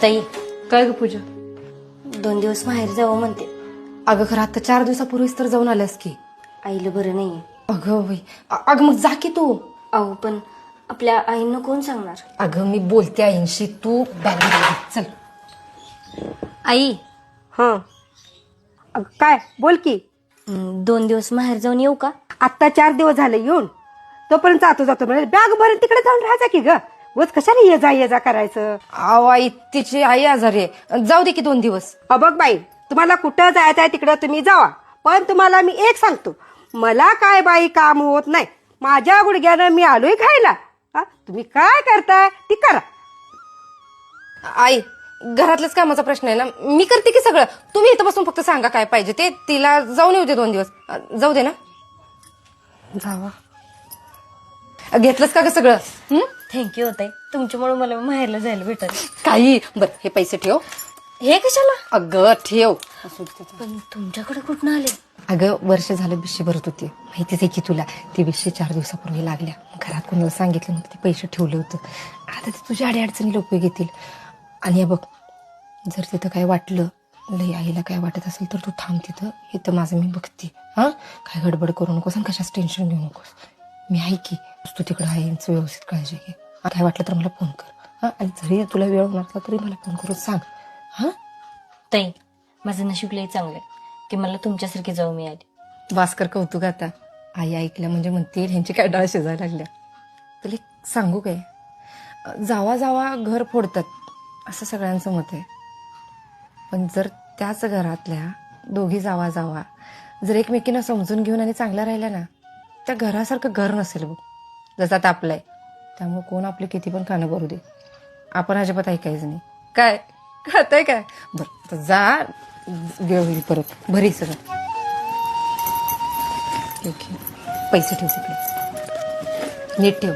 ताई, काय ग पूजा? 2 दिवस माहेर जावं म्हणते. अगं खरं आता 4 दिवसापूर्वीच तर जाऊन आल्यास की. आईला बरं नाहीये. अगं बाई, अगं मग जा की तू. अहो पण आपल्या आईंना कोण सांगणार? अगं मी बोलते आईंशी, तू बॅग चल. आई, हं काय बोल की. 2 दिवस माहेर जाऊन येऊ का? आत्ता 4 दिवस झाले येऊन, तोपर्यंत जातो जातो म्हणजे बॅग भरून तिकडे जाऊन राहायचा की ग. उगाच कशाला ये जा करायचं. अहो आई, तिची आई आजारी आहे, जाऊ दे की 2 दिवस. बघ बाई, तुम्हाला कुठं जायचं आहे तिकडं तुम्ही जावा, पण तुम्हाला मी एक सांगतो, मला काय बाई काम होत नाही. माझ्या गुडघ्यानं मी आलोय खायला. तुम्ही काय करताय ती करा. आई, घरातल्याच कामाचा प्रश्न आहे ना, मी करते की सगळं. तुम्ही इथं बसून फक्त सांगा काय पाहिजे ते. तिला जाऊन येऊ दे 2 दिवस. जाऊ दे ना. जावा. घेतलंस का ग सगळं? थँक्यू ताई, तुमच्यामुळे मला माहेरला जायला भेटल. काही बरं, हे पैसे ठेव. हे कशाला? अगं ठेव. पण तुमच्याकडे कुठं आले? अगं वर्ष झालं बिशी भरत होती, माहितीच आहे की तुला. ती बिशी 4 दिवसापूर्वी लागल्या. घरात कोणाला सांगितलं नव्हतं, ते पैसे ठेवले होतं. आता ते तुझ्या अडचणीला उपयोग येतील. आणि हे बघ, जर तिथं काय वाटलं, लई आईला काय वाटत असेल तर तू थांब तिथं. इथं माझं मी बघते. हा, काय गडबड करू नकोस आणि कशाच टेन्शन घेऊ नकोस. मी आहे की. तू तिकडं आहे, यांचं व्यवस्थित काळजी घे. काय वाटलं तर मला फोन कर. हा, आणि जरी तुला वेळ नसला तरी मला फोन करून सांग. हा ताई, माझं नशीब लई चांगलं आहे की मला तुमच्यासारखी जाऊ मिळाली. भास्कर, कौतुक. आता आई ऐकल्या म्हणजे म्हणते ह्यांची काय डाळ शिजायला लागल्या. तुला एक सांगू काय, जावा जावा घर फोडतात असं सगळ्यांचं मत आहे. पण जर त्याच घरातल्या दोघी जावा जावा जर एकमेकींना समजून घेऊन आणि चांगल्या राहिल्या ना, त्या घरासारखं घर नसेल बघ, जसं आता आपलं आहे. त्यामुळे कोण आपले किती पण कानं भरू दे, आपण अजिबात ऐकायचं नाही. काय कळतंय काय? बरं तर जा, वेळ होईल परत. भरी सगळं. पैसे ठेव तिकडे, नीट ठेव.